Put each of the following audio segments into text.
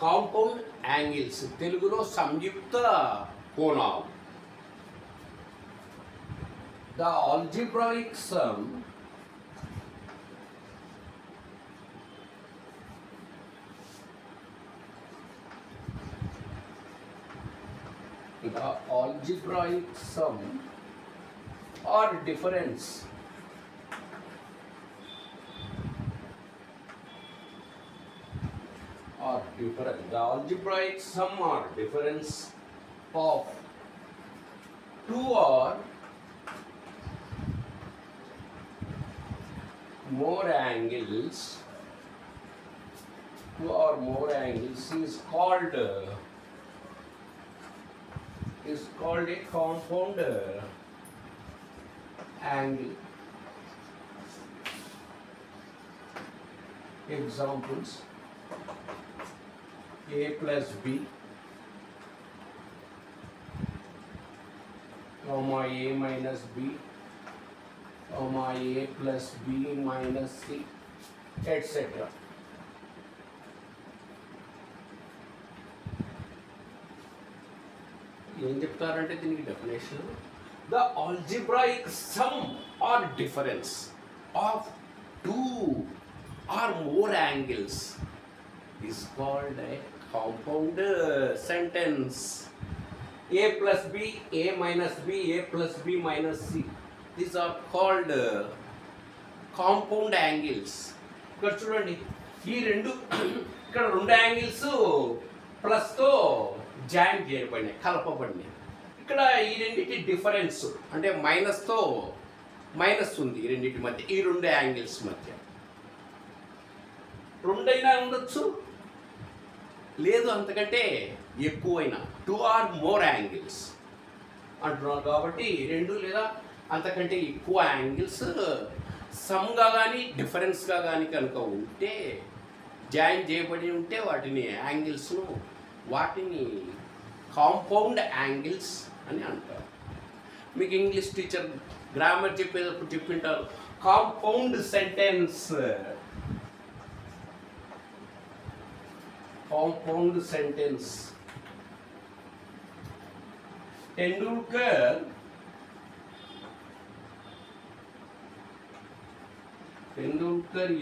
Compound angles, తెలుగులో సంయుక్త కోణాలు. The algebraic some or difference the algebraic sum or difference of two or more angles is called a compound angle. Examples: a plus b, comma a minus b, comma a plus b minus c, etc. ఏం చెప్తారంటే దీనికి definition, the algebraic sum or difference of two or more angles is called a compound sentence. A plus b, a minus b, a plus b minus c, these are called compound angles. ఇక్కడ చూడండి, ఈ ఇక్కడ రెండు angles ప్లస్తో joint చేయబడినాయి, కలపబడినాయి. ఇక్కడ ఈ రెండింటి difference అంటే మైనస్ ఉంది ఈ రెండింటి మధ్య, ఈ రెండు యాంగిల్స్ మధ్య. రెండైనా ఉండొచ్చు, లేదు అంతకంటే ఎక్కువైనా, టూ ఆర్ మోర్ యాంగిల్స్ అంటున్నారు. కాబట్టి రెండు లేదా అంతకంటే ఎక్కువ యాంగిల్స్ సమ్గా కానీ డిఫరెన్స్గా కానీ కనుక ఉంటే, జాయిన్ చేయబడి ఉంటే వాటిని కాంపౌండ్ యాంగిల్స్ అని అంటారు. మీకు ఇంగ్లీష్ టీచర్ గ్రామర్ చెప్పేటప్పుడు చెప్పింటారు, compound sentence. Compound sentence. Tendulkar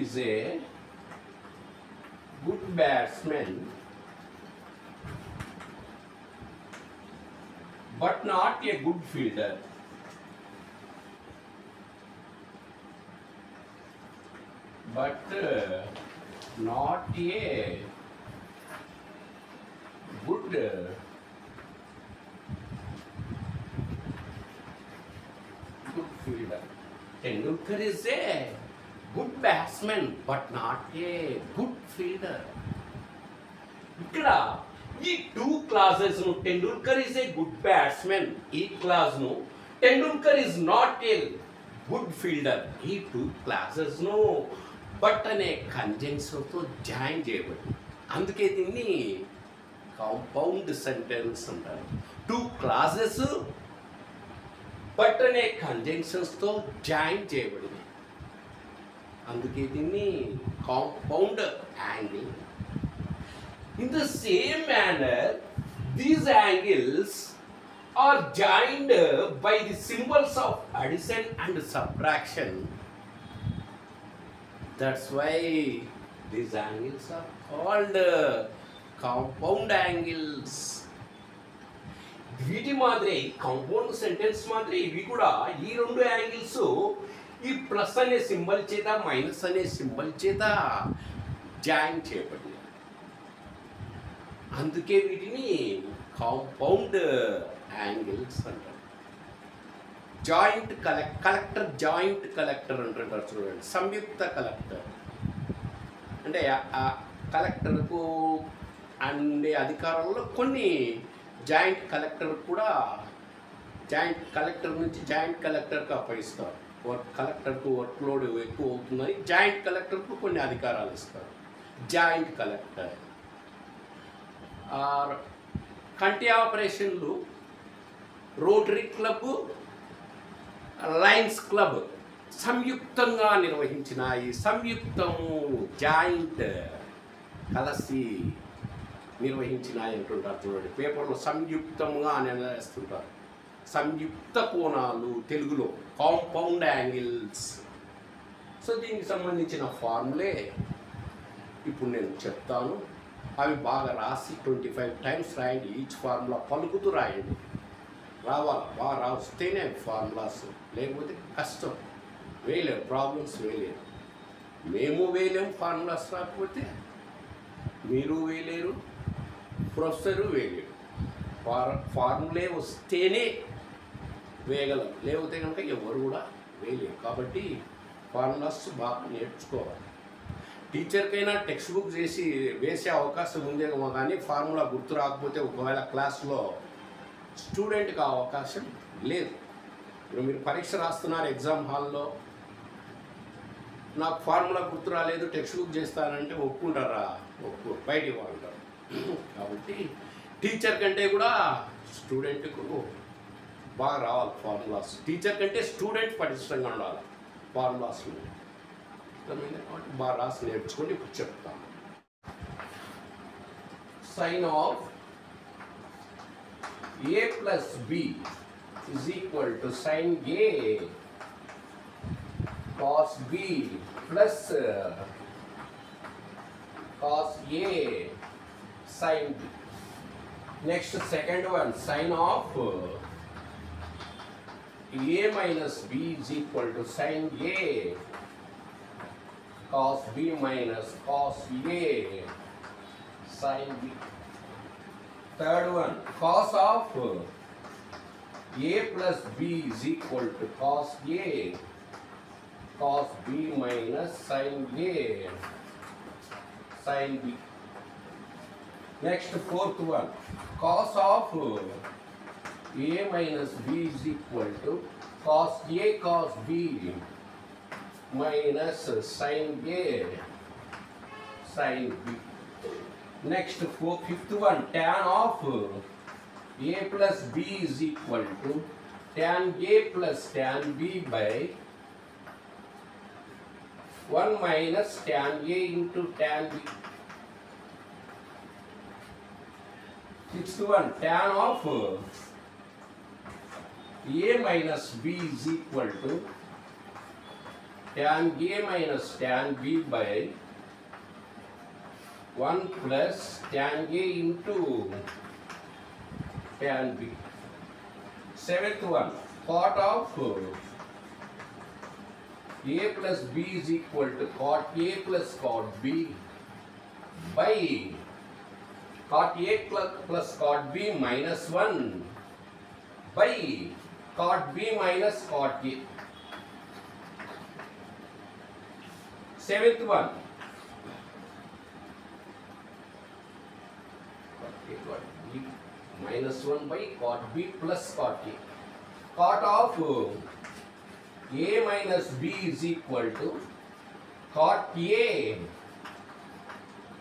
is a good batsman, but not a good fielder. Not a good fielder. Tendulkar is a good batsman but not a good fielder. ఇక్కడ ఈ two classes ను, Tendulkar is a good batsmen ఈ class ను, Tendulkar is not a good fielder ఈ two classes ను but అనే conjunction తో join చేయబడింది. అందుకే దీన్ని కాంపౌండ్ సెంటెన్స్ అంటారు. టూ క్లాసెస్ బట్ అనే కంజంక్షన్స్తో జాయిన్ చేయబడింది, అందుకే దీన్ని compound angle. In the same manner these angles are joined by the symbols of addition and subtraction. That's why these angles are called compound angles. వీటి మాదిరి compound sentence మాదిరి ఇవి కూడా ఈ రెండు యాంగిల్స్ ఈ ప్లస్ అనే సింబల్ చేత మైనస్ అనే సింబల్ చేత జాయిన్ చేయబడింది. అందుకే వీటిని కాంపౌండ్ యాంగిల్స్ అంటారు. జాయింట్ కలెక్టర్ అంటారు చూడండి, సంయుక్త కలెక్టర్ అంటే ఆ కలెక్టర్కు అండే అధికారంలో కొన్ని జాయింట్ కలెక్టర్ నుంచి జాయింట్ కలెక్టర్కి అప్పగిస్తారు. కలెక్టర్కు వర్క్ లోడ్ ఎక్కువ అవుతుందని జాయింట్ కలెక్టర్కు కొన్ని అధికారాలు ఇస్తారు. జాయింట్ కలెక్టర్ కంటి ఆపరేషన్లు రోటరీ క్లబ్, లయన్స్ క్లబ్ సంయుక్తంగా నిర్వహించిన, ఈ సంయుక్తము జాయింట్ కలిసి నిర్వహించినాయి అంటుంటారు చూడండి. పేపర్లో సంయుక్తంగా అని వేస్తుంటారు. సంయుక్త కోణాలు తెలుగులో కాంపౌండ్ యాంగిల్స్. సో దీనికి సంబంధించిన ఫార్ములే ఇప్పుడు నేను చెప్తాను. అవి బాగా రాసి 25 టైమ్స్ రాయండి. ఈచ్ ఫార్ములా పలుకుతూ రాయండి. రావాలి, బాగా రాస్తేనే ఫార్ములాస్, లేకపోతే కష్టం, వేయలేరు, ప్రాబ్లమ్స్ వేయలేరు. మేము వేయలేము ఫార్ములాస్ రాకపోతే, మీరు వేయలేరు, ప్రొఫెసరు వేయలేరు. ఫార్ములే వస్తేనే వేయగలరు, లేకపోతే కనుక ఎవరు కూడా వేయలేరు. కాబట్టి ఫార్ములాస్ బాగా నేర్చుకోవాలి. టీచర్కైనా టెక్స్ట్ బుక్ చేసి వేసే అవకాశం ఉందేమో, కానీ ఫార్ములా గుర్తు రాకపోతే ఒకవేళ క్లాస్లో స్టూడెంట్కి ఆ అవకాశం లేదు. ఇప్పుడు మీరు పరీక్ష రాస్తున్నారు ఎగ్జామ్ హాల్లో, నాకు ఫార్ములా గుర్తు రాలేదు టెక్స్ట్ బుక్ చేస్తానంటే ఒప్పుకుంటారా? ఒప్పు, బయటికి వాళ్ళంటారు. కాబట్టి టీచర్ కంటే కూడా స్టూడెంట్కు బాగా రావాలి ఫార్ములాస్. టీచర్ కంటే స్టూడెంట్ పటిష్టంగా ఉండాలి ఫార్ములాస్. కాబట్టి బాగా రాసి నేర్చుకోండి. ఇప్పుడు చెప్తాను. Sine of a plus b is equal to sin a cos b plus cos a sin b. Next, second one, sin of a minus b is equal to sin a cos b minus cos a sin b. Third one, cos of a plus b is equal to cos a cos b minus sin a sin b. Next, fourth one, cos of a minus b is equal to cos a cos b minus sin a sin b. Next, fifth one, tan of a plus b is equal to tan a plus tan b by 1 minus tan a into tan b. Sixth one, tan of a minus b is equal to tan a minus tan b by 1 plus tan a into tan b. Seventh one, cot of a plus b is equal to cot a plus cot b by cot a plus cot b minus 1 by cot b minus cot a. Seventh one, cot b minus 1 by cot b plus cot a. Cot of a minus b is equal to cot a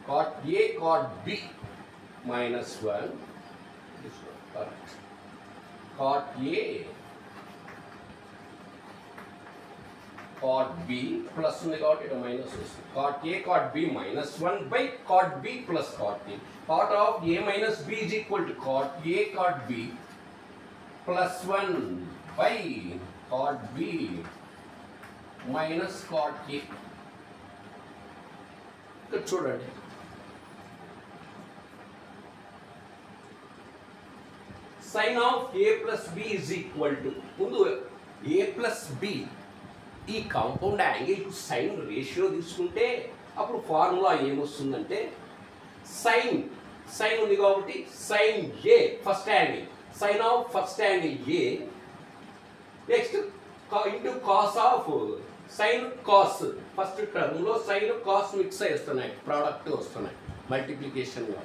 cot b minus 1. This one correct. Cot a cot b plus ఉంది కాబట్టి ఇక్కడ minus వస్తుంది. cot a cot b minus 1 by cot b plus cot a. Cot of a minus b is equal to cot a cot b plus 1 by cot b minus cot a. ఇక్కడ చూడండి, sin of a plus b is equal to, ముందు a plus b ఈ compound angle to sine ratio తీసుకుంటే అప్పుడు formula ఏమొస్తుందంటే sine ఉంది కాబట్టి sine A first angle, sine of first angle A, next into cos of sine cos, first టర్మ్లో sine cos mix అయి వస్తున్నాయి, ప్రోడక్ట్ వస్తున్నాయి మల్టిప్లికేషన్లో.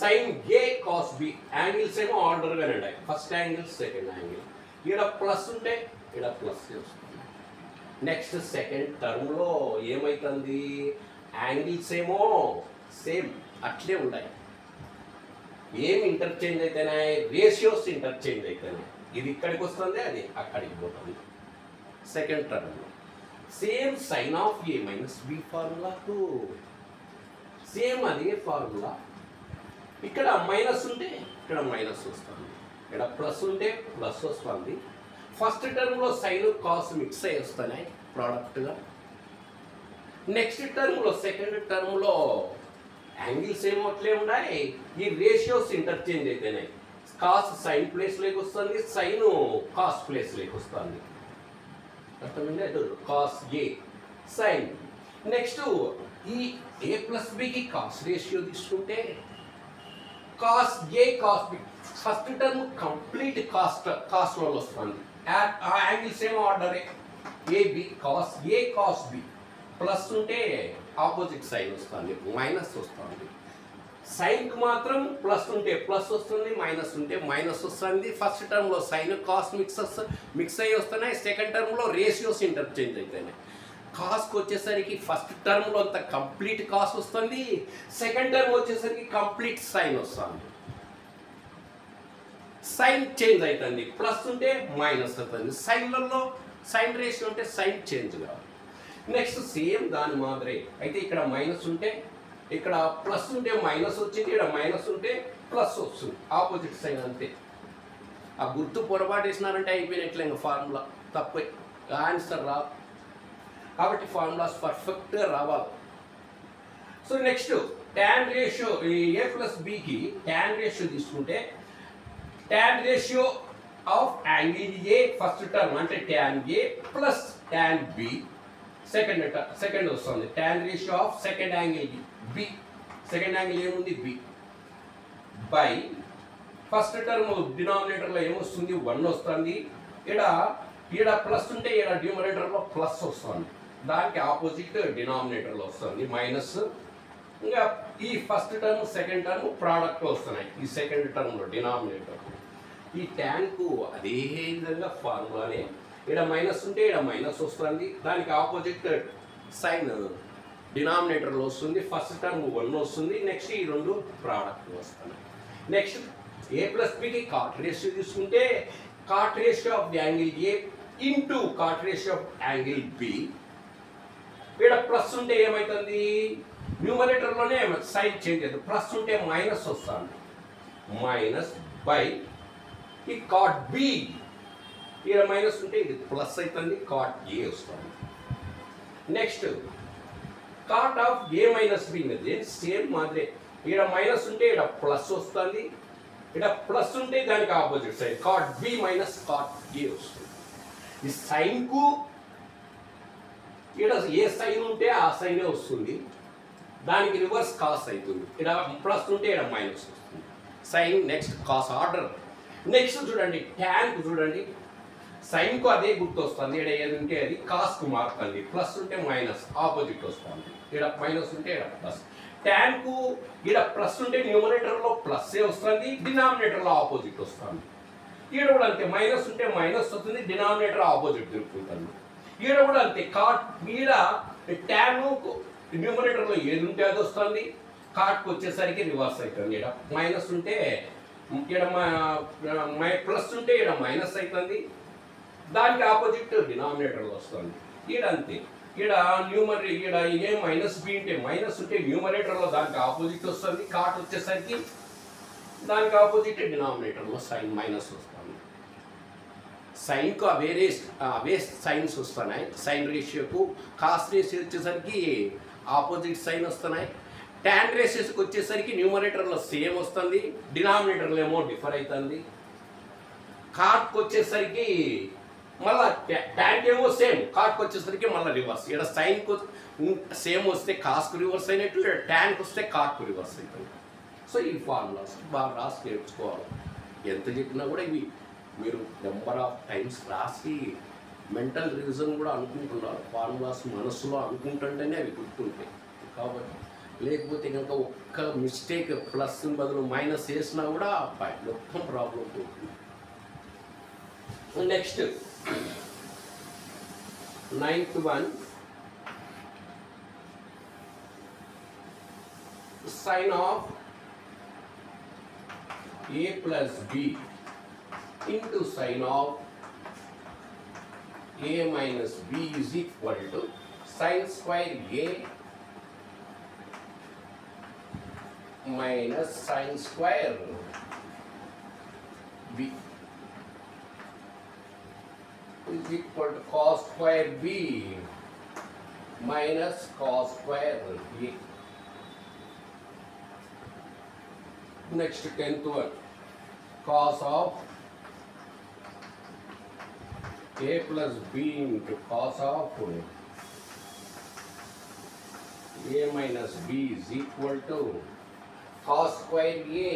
Sine A cos B, angles ఏమో ఆర్డర్గానే ఉన్నాయి, ఫస్ట్ యాంగిల్ సెకండ్ యాంగిల్. ఈడ ప్లస్ ఉంటే ఈడ ప్లస్ వస్తుంది. నెక్స్ట్ సెకండ్ టర్మ్లో ఏమవుతుంది, యాంగిల్స్ ఏమో సేమ్ అట్లే ఉన్నాయి, ఏం ఇంటర్చేంజ్ అయితేనాయి, రేషియోస్ ఇంటర్చేంజ్ అయితేనాయి. ఇది ఇక్కడికి వస్తుంది, అది అక్కడికి పోతుంది. సెకండ్ టర్మ్లో same sine of A minus B ఫార్ములాకు సేమ్ అదే ఫార్ములా ఇక్కడ మైనస్ ఉంటే ఇక్కడ మైనస్ వస్తుంది, ఇక్కడ ప్లస్ ఉంటే ప్లస్ వస్తుంది. ఫస్ట్ టర్మ్లో సైన్ కాస్ మిక్స్ అయ్యి వస్తున్నాయి ప్రోడక్ట్గా. నెక్స్ట్ టర్మ్లో సెకండ్ టర్మ్లో యాంగిల్స్ ఏమో అట్లే ఉన్నాయి, ఈ రేషియోస్ ఇంటర్చేంజ్ అయితేనాయి. కాస్ సైన్ ప్లేస్లోకి వస్తుంది, సైన్ కాస్ ప్లేస్లోకి వస్తుంది. అర్థమైంది? Cos A sign. నెక్స్ట్ ఈ ఏ ప్లస్ బికి కాస్ రేషియో తీసుకుంటే cos A cos B first term complete కాస్ట్లో వస్తుంది. ఆ యాంగిల్స్ ఏమో ఆర్డరే A B cos A cos B. Plus ఉంటే ఆపోజిట్ సైన్ వస్తుంది, మైనస్ వస్తుంది. సైన్కి మాత్రం ప్లస్ ఉంటే ప్లస్ వస్తుంది, మైనస్ ఉంటే మైనస్ వస్తుంది. ఫస్ట్ టర్మ్లో సైన్ కాస్ మిక్స్ అయ్యి వస్తున్నాయి, సెకండ్ టర్మ్లో రేషియోస్ ఇంటర్చేంజ్ అవుతున్నాయి. కాస్కి వచ్చేసరికి ఫస్ట్ టర్మ్లో అంత కంప్లీట్ కాస్ వస్తుంది, సెకండ్ టర్మ్ వచ్చేసరికి కంప్లీట్ సైన్ వస్తుంది. సైన్ చేంజ్ అవుతుంది, ప్లస్ ఉంటే మైనస్ అవుతుంది. సైన్లలో సైన్ రేషియో ఉంటే సైన్ చేంజ్ కావాలి. నెక్స్ట్ సేమ్ దాని మాదిరి అయితే ఇక్కడ మైనస్ ఉంటే ఇక్కడ ప్లస్ ఉంటే మైనస్ వచ్చింది, ఇక్కడ మైనస్ ఉంటే ప్లస్ వస్తుంది, ఆపోజిట్ సైన్ అంతే. ఆ గుర్తు పొరపాటు వేసినారంటే అయిపోయినట్లే, ఇంకా ఫార్ములా తప్పే, ఆన్సర్ రాదు. కాబట్టి ఫార్ములాస్ పర్ఫెక్ట్గా రావాలి. So next tan ratio A plus బికి ట్యాన్ రేషియో తీసుకుంటే tan ratio of angle A first term అంటే tan A plus tan B second వస్తుంది. Tan ratio of second angle B, second angle ఏముంది B, by first term డినామినేటర్లో ఏమొస్తుంది 1 వస్తుంది. ఇక్కడ plus ఉంటే ఇక్కడ న్యూమరేటర్లో ప్లస్ వస్తుంది, దానికి ఆపోజిట్ డినామినేటర్లో వస్తుంది మైనస్. ఇంకా ఈ ఫస్ట్ టర్మ్ సెకండ్ టర్మ్ ప్రోడక్ట్లో వస్తున్నాయి, ఈ సెకండ్ టర్మ్లో డినామినేటర్. ఈ ట్యాన్కు అదే విధంగా ఫార్ములానే, ఇక్కడ మైనస్ ఉంటే ఇక్కడ మైనస్ వస్తుంది, దానికి ఆపోజిట్ సైన్ డినామినేటర్లో వస్తుంది. ఫస్ట్ టర్మ్ 1 వస్తుంది, నెక్స్ట్ ఈ రెండు ప్రోడక్ట్లు వస్తున్నాయి. నెక్స్ట్ ఏ ప్లస్ బికి కాట్ రేషియో తీసుకుంటే cot ratio of the angle A into cot ratio of angle B. ఇక్కడ ప్లస్ ఉంటే ఏమవుతుంది, న్యూమరేటర్లోనే సైన్ చేంజ్ అవుతుంది, ప్లస్ ఉంటే మైనస్ వస్తుంది, మైనస్ బై ఈ కాట్ బి. ఇక్కడ మైనస్ ఉంటే ఇది ప్లస్ అవుతుంది, కాట్ ఏ వస్తుంది. Next cot of A minus B అనేది సేమ్ మాదిరే, ఇక్కడ మైనస్ ఉంటే ఇక్కడ ప్లస్ వస్తుంది, ఇక్కడ ప్లస్ ఉంటే దానికి opposite side cot B minus cot A వస్తుంది. ఈ సైన్కు ఇక్కడ ఏ సైన్ ఉంటే ఆ సైనే వస్తుంది, దానికి రివర్స్ కాస్ అవుతుంది. ఇక్కడ ప్లస్ ఉంటే ఇక్కడ మైనస్ వస్తుంది sign. Next cos order. Next చూడండి ట్యాన్కు చూడండి, సైన్కు అదే గుర్తు వస్తుంది, ఇక్కడ ఏది ఉంటే అది కాస్కు మారుతుంది, ప్లస్ ఉంటే మైనస్ ఆపోజిట్ వస్తుంది, ఇక్కడ మైనస్ ఉంటే ఇక్కడ ప్లస్. ట్యాన్కు ఇక్కడ ప్లస్ ఉంటే న్యూమరేటర్లో ప్లస్సే వస్తుంది, డినామినేటర్లో ఆపోజిట్ వస్తుంది. ఈడ కూడా అంతే, మైనస్ ఉంటే మైనస్ వస్తుంది, డినామినేటర్ ఆపోజిట్ తిరుగుతుంది. ఈడ కూడా అంతే, కాట్ ఈడ ట్యాన్ న్యూమరేటర్లో ఏది ఉంటే అది వస్తుంది, కాట్కి వచ్చేసరికి రివర్స్ అవుతుంది. ఇక్కడ మైనస్ ఉంటే ఇక్కడ ప్లస్ ఉంటే ఇక్కడ మైనస్ అవుతుంది, దానికి ఆపోజిట్ డినామినేటర్లో వస్తుంది. ఈడ అంతే, ఈడ ఈడ ఏ మైనస్ బి ఉంటే మైనస్ ఉంటే న్యూమరేటర్లో దానికి ఆపోజిట్ వస్తుంది, కాట్ వచ్చేసరికి దానికి ఆపోజిట్ డినామినేటర్లో సైన్ మైనస్ వస్తుంది. సైన్కు అవే సైన్స్ వస్తున్నాయి, సైన్ రేషియోకు. కాస్ రేషియో వచ్చేసరికి ఆపోజిట్ సైన్ వస్తున్నాయి. ట్యాన్ రేషియోస్కి వచ్చేసరికి న్యూమరేటర్లో సేమ్ వస్తుంది, డినామినేటర్లో ఏమో డిఫర్ అవుతుంది. కాట్కి వచ్చేసరికి మళ్ళీ ట్యాన్కి ఏమో సేమ్, కాట్కి వచ్చేసరికి మళ్ళీ రివర్స్. ఇక్కడ సైన్కు సేమ్ వస్తే కాస్కు రివర్స్ అయినట్టు, ఇక్కడ ట్యాన్కి వస్తే కాట్కు రివర్స్ అవుతుంది. సో ఈ ఫార్ములాస్ బాగా రాసి నేర్చుకోవాలి. ఎంత చెప్పినా కూడా ఇవి మీరు నెంబర్ ఆఫ్ టైమ్స్ రాసి మెంటల్ రివిజన్ కూడా అనుకుంటున్నారు. ఫార్ములాస్ మనసులో అనుకుంటుంటేనే అవి గుర్తుంటాయి. కాబట్టి లేకపోతే కనుక ఒక్క మిస్టేక్ ప్లస్ బదులు మైనస్ వేసినా కూడా మొత్తం ప్రాబ్లం అవుతుంది. Next 9th one, sin of a plus b into sin of a minus b is equal to sin square a minus sin square b is equal to cos square b minus cos square a. Next 10th one, cos of a plus b into cos of a minus b is equal to cos square a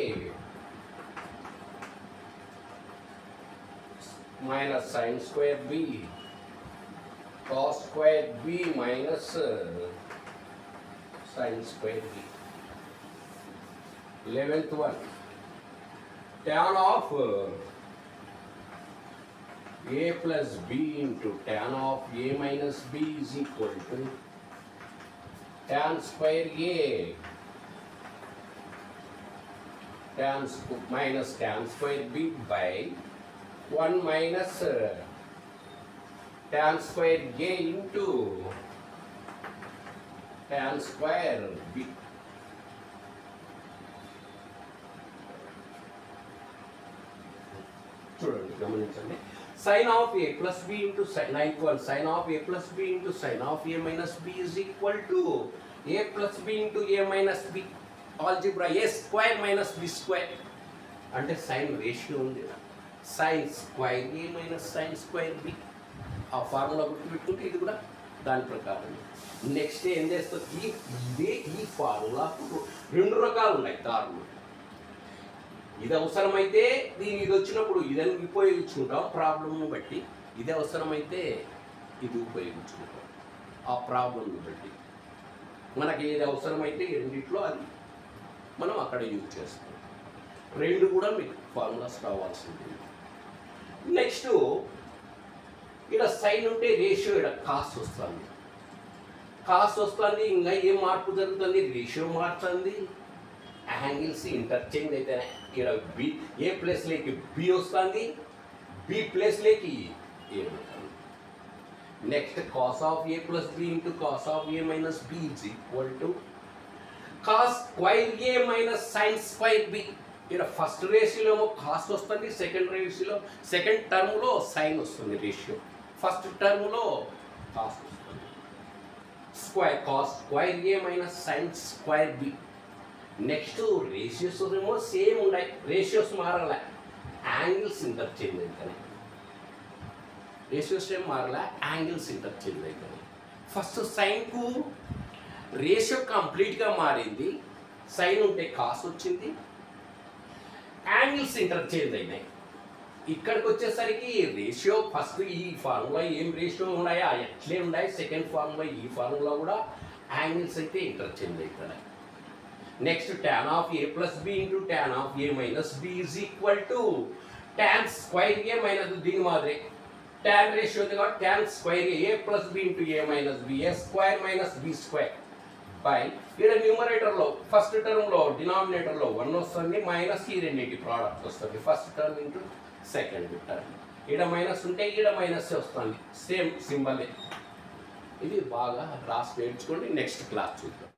minus sin square b, cos square b minus sin square b. 11th one, tan of a plus b into tan of a minus b is equal to tan square a minus tan square b by 1 minus tan square a into tan square b. చూడండి గమనించండి, sin of a plus b into sin, 9th one, sin of a plus b into sin of a minus b is equal to a plus b into a minus b, algebra a square minus b square, అంటే sign ratio ఉంది, sin square a minus sin square b. ఆ formula గుర్తుపెట్టుకుంటే ఇది కూడా దాని ప్రకారం. Next ఏం చేస్తుంది, ఈ ఫార్ములా రెండు రకాలు ఉన్నాయి దారులు. ఇది అవసరమైతే ఇది వచ్చినప్పుడు ఇదని ఉపయోగించుకుంటాం ప్రాబ్లంను బట్టి, ఇది అవసరమైతే ఇది ఉపయోగించుకుంటాం ఆ ప్రాబ్లంను బట్టి. మనకి ఏది అవసరమైతే రెండిట్లో అది మనం అక్కడ యూజ్ చేస్తాం. రెండు కూడా మీకు ఫార్ములాస్ రావాల్సింది. నెక్స్ట్ ఇక్కడ సైన్ ఉంటే రేషియో, ఇక్కడ కాస్ట్ వస్తుంది. ఇంకా ఏం మార్పు జరుగుతుంది, రేషియో మారుతుంది, యాంగిల్స్ ఇంటర్చేంజ్ అయితే ఇక్కడ బి ఏ ప్లేస్లోకి బి వస్తుంది, బి ప్లేస్లోకి ఏ వస్తుంది. Next cos of A plus B into cos of A minus B is equal to cos square A minus sine square B. ఇక్కడ ఫస్ట్ రేషియోలో ఏమో కాస్ట్ వస్తుంది, సెకండ్ టర్మ్లో సైన్ వస్తుంది రేషియో, ఫస్ట్ టర్మ్లో కాస్ట్ వస్తుంది. Cos square A minus sine square B. Next ratios ఏమో same ఉన్నాయి, రేషియోస్ మారలే, యాంగిల్స్ ఇంటర్చేంజ్ అవుతాయి. రేషియోస్ ఏం మారలే, యాంగిల్స్ ఇంటర్చేంజ్ అవుతాయి. ఫస్ట్ సైన్కు రేషియో కంప్లీట్గా మారింది, సైన్ ఉంటే కాస్ వచ్చింది, యాంగిల్స్ ఇంటర్చేంజ్ అయినాయి. ఇక్కడికి వచ్చేసరికి రేషియో ఫస్ట్ ఈ ఫార్ములా ఏం రేషియో ఉన్నాయో ఎట్లే ఉన్నాయి, సెకండ్ ఫార్ములా ఈ ఫార్ములా కూడా యాంగిల్స్ అయితే ఇంటర్చేంజ్ అవుతున్నాయి. Next tan of A plus B into tan of A minus B is equal to tan square A minus, దీని మాదిరి tan రేషియో ఉంది కాబట్టి tan square A plus B into A minus B, A square minus B square by, ఇక్కడ న్యూమరేటర్లో first టర్మ్లో డినామినేటర్లో 1 వస్తుంది, minus ఈ రెండింటి ప్రోడక్ట్ వస్తుంది, first term into second term. ఈడ మైనస్ ఉంటే ఈడ మైనస్ వస్తుంది, సేమ్ సింబలే. ఇది బాగా రాసి నేర్చుకోండి, నెక్స్ట్ క్లాస్ చూద్దాం.